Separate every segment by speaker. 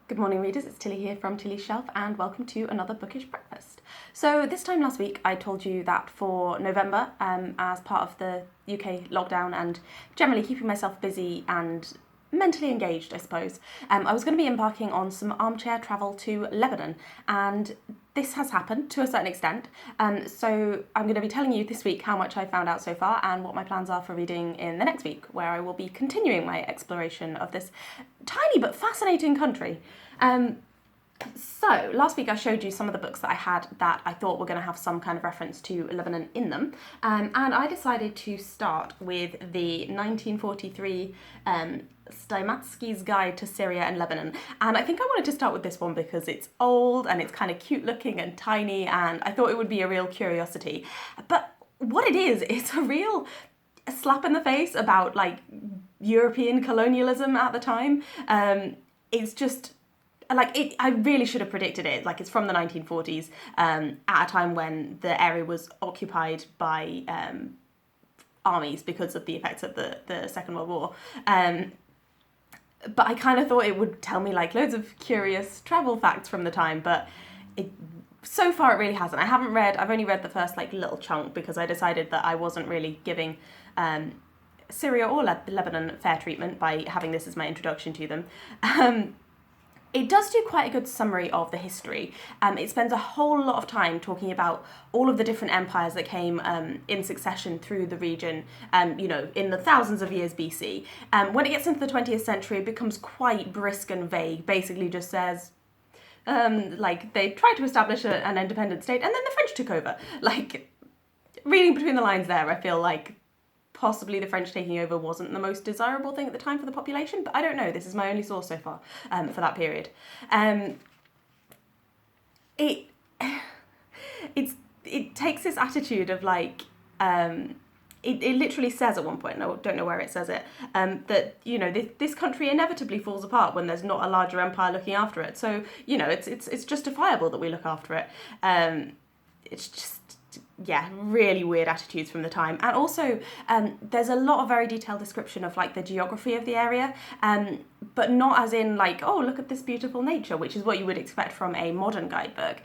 Speaker 1: Good morning, readers. It's Tilly here from Tilly's Shelf, and welcome to another bookish breakfast. So this time last week, I told you that for November, as part of the UK lockdown and generally keeping myself busy and mentally engaged, I suppose, I was going to be embarking on some armchair travel to Lebanon, and this has happened to a certain extent. So I'm going to be telling you this week how much I found out so far and what my plans are for reading in the next week, where I will be continuing my exploration of this tiny but fascinating country. So last week I showed you some of the books that I had that I thought were going to have some kind of reference to Lebanon in them, and I decided to start with the 1943 Stymatsky's Guide to Syria and Lebanon. And I think I wanted to start with this one because it's old and it's kind of cute looking and tiny, and I thought it would be a real curiosity. But what it is, it's a real slap in the face about like European colonialism at the time. It's just like it, I really should have predicted it. Like, it's from the 1940s, at a time when the area was occupied by armies because of the effects of the Second World War. But I kind of thought it would tell me like loads of curious travel facts from the time, but so far it really hasn't. I've only read the first like little chunk because I decided that I wasn't really giving Syria or Lebanon fair treatment by having this as my introduction to them. It does do quite a good summary of the history. It spends a whole lot of time talking about all of the different empires that came in succession through the region, in the thousands of years BC. When it gets into the 20th century, it becomes quite brisk and vague. Basically just says, they tried to establish an independent state and then the French took over. Like, reading between the lines there, I feel like possibly the French taking over wasn't the most desirable thing at the time for the population, but I don't know. This is my only source so far for that period. It takes this attitude of like, it literally says at one point, and I don't know where it says it, that this country inevitably falls apart when there's not a larger empire looking after it. So it's justifiable that we look after it. It's just, yeah, really weird attitudes from the time. And also there's a lot of very detailed description of like the geography of the area, but not as in like, oh, look at this beautiful nature, which is what you would expect from a modern guidebook.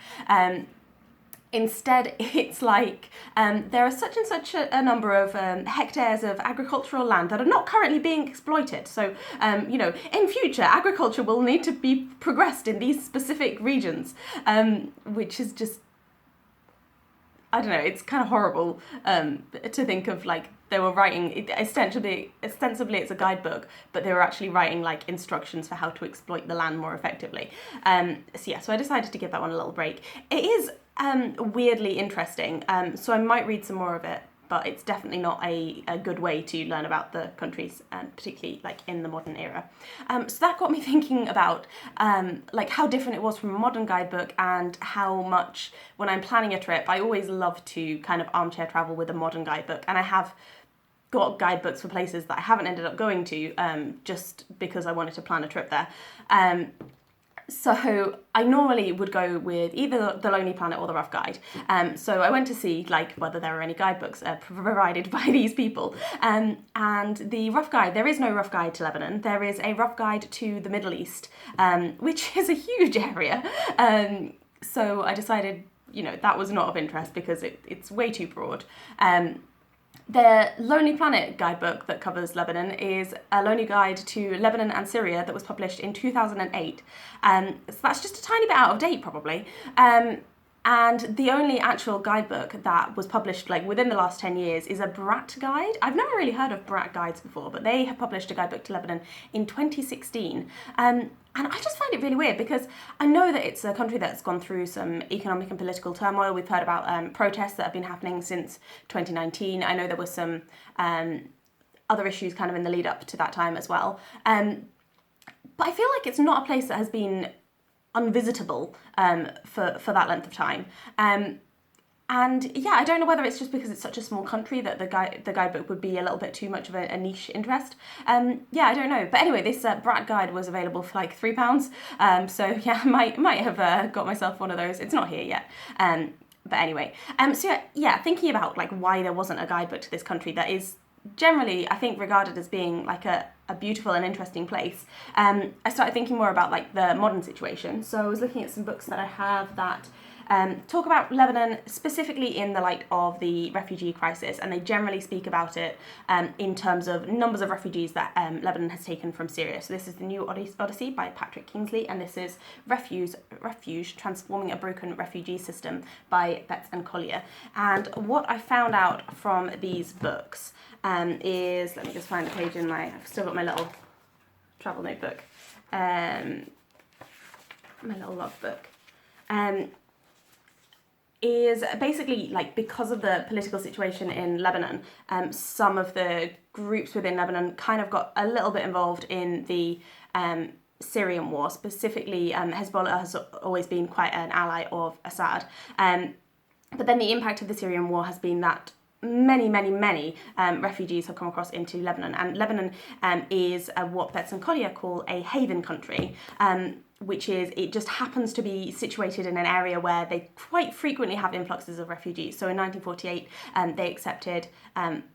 Speaker 1: Instead, it's like there are such and such a number of hectares of agricultural land that are not currently being exploited. So, in future, agriculture will need to be progressed in these specific regions, which is just, I don't know, it's kind of horrible to think of like they were writing, ostensibly it's a guidebook, but they were actually writing like instructions for how to exploit the land more effectively. So I decided to give that one a little break. It is weirdly interesting, so I might read some more of it, but it's definitely not a good way to learn about the countries, particularly like in the modern era. So that got me thinking about like how different it was from a modern guidebook, and how much when I'm planning a trip, I always love to kind of armchair travel with a modern guidebook, and I have got guidebooks for places that I haven't ended up going to just because I wanted to plan a trip there. So I normally would go with either The Lonely Planet or The Rough Guide. So I went to see like whether there were any guidebooks provided by these people. And the Rough Guide, there is no Rough Guide to Lebanon. There is a Rough Guide to the Middle East, which is a huge area. So I decided, that was not of interest because it's way too broad. The Lonely Planet guidebook that covers Lebanon is a Lonely Guide to Lebanon and Syria that was published in 2008. So that's just a tiny bit out of date, probably. And the only actual guidebook that was published like within the last 10 years is a Brat guide. I've never really heard of Brat guides before, but they have published a guidebook to Lebanon in 2016. And I just find it really weird because I know that it's a country that's gone through some economic and political turmoil. We've heard about protests that have been happening since 2019. I know there were some other issues kind of in the lead up to that time as well. But I feel like it's not a place that has been unvisitable for that length of time. And yeah, I don't know whether it's just because it's such a small country that the guidebook would be a little bit too much of a niche interest. I don't know. But anyway, this Brat guide was available for like £3. So yeah, might have got myself one of those. It's not here yet. But anyway, thinking about like why there wasn't a guidebook to this country that is generally, I think, regarded as being like a a beautiful and interesting place, I started thinking more about like the modern situation. So I was looking at some books that I have that talk about Lebanon specifically in the light of the refugee crisis, and they generally speak about it in terms of numbers of refugees that Lebanon has taken from Syria. So this is The New Odyssey by Patrick Kingsley, and this is Refuge, Transforming a Broken Refugee System by Betts and Collier. And what I found out from these books is, let me just find the page in I've still got my little travel notebook, my little logbook. Is basically like, because of the political situation in Lebanon, some of the groups within Lebanon kind of got a little bit involved in the Syrian war. Specifically, Hezbollah has always been quite an ally of Assad. But then the impact of the Syrian war has been that many refugees have come across into Lebanon. And Lebanon is what Betts and Collier call a haven country. Which is, it just happens to be situated in an area where they quite frequently have influxes of refugees. So in 1948, they accepted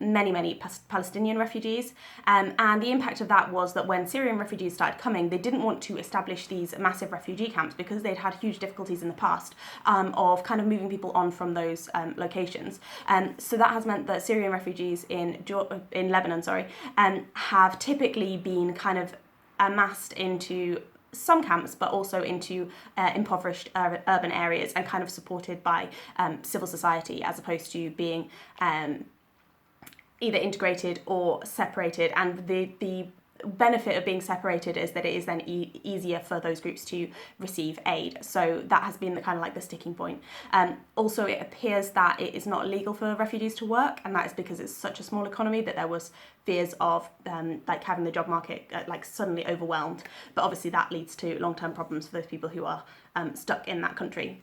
Speaker 1: many Palestinian refugees. And the impact of that was that when Syrian refugees started coming, they didn't want to establish these massive refugee camps because they'd had huge difficulties in the past of kind of moving people on from those locations. So that has meant that Syrian refugees in Lebanon, have typically been kind of amassed into some camps, but also into impoverished urban areas and kind of supported by civil society, as opposed to being either integrated or separated. And the benefit of being separated is that it is then easier for those groups to receive aid. So that has been the kind of like the sticking point. Also, it appears that it is not illegal for refugees to work, and that is because it's such a small economy that there was fears of like having the job market like suddenly overwhelmed. But obviously that leads to long-term problems for those people who are stuck in that country.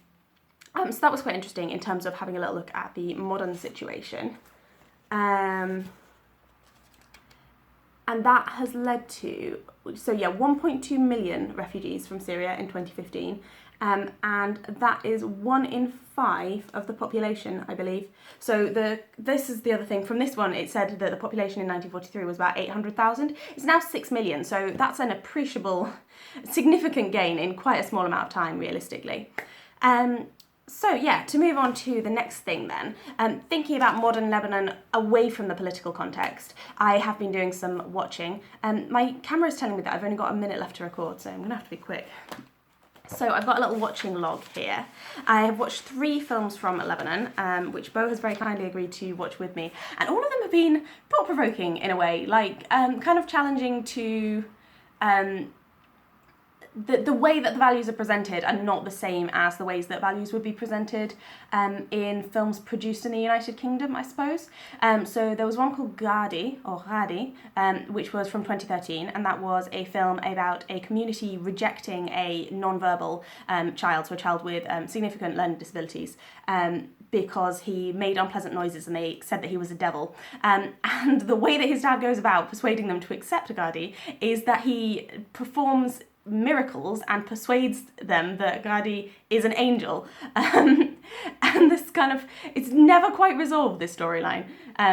Speaker 1: So that was quite interesting in terms of having a little look at the modern situation. And that has led to, 1.2 million refugees from Syria in 2015. And that is 1 in 5 of the population, I believe. So this is the other thing. From this one, it said that the population in 1943 was about 800,000. It's now 6 million. So that's an appreciable, significant gain in quite a small amount of time, realistically. So to move on to the next thing then, thinking about modern Lebanon away from the political context, I have been doing some watching. My camera is telling me that I've only got a minute left to record, so I'm going to have to be quick. So I've got a little watching log here. I have watched 3 films from Lebanon, which Bo has very kindly agreed to watch with me. And all of them have been thought-provoking in a way, like kind of challenging to... The way that the values are presented are not the same as the ways that values would be presented in films produced in the United Kingdom, I suppose. So there was one called Ghadi, which was from 2013, and that was a film about a community rejecting a non-verbal child, so a child with significant learning disabilities, because he made unpleasant noises and they said that he was a devil. And the way that his dad goes about persuading them to accept Ghadi is that he performs miracles and persuades them that Ghadi is an angel. And this kind of, it's never quite resolved, this storyline.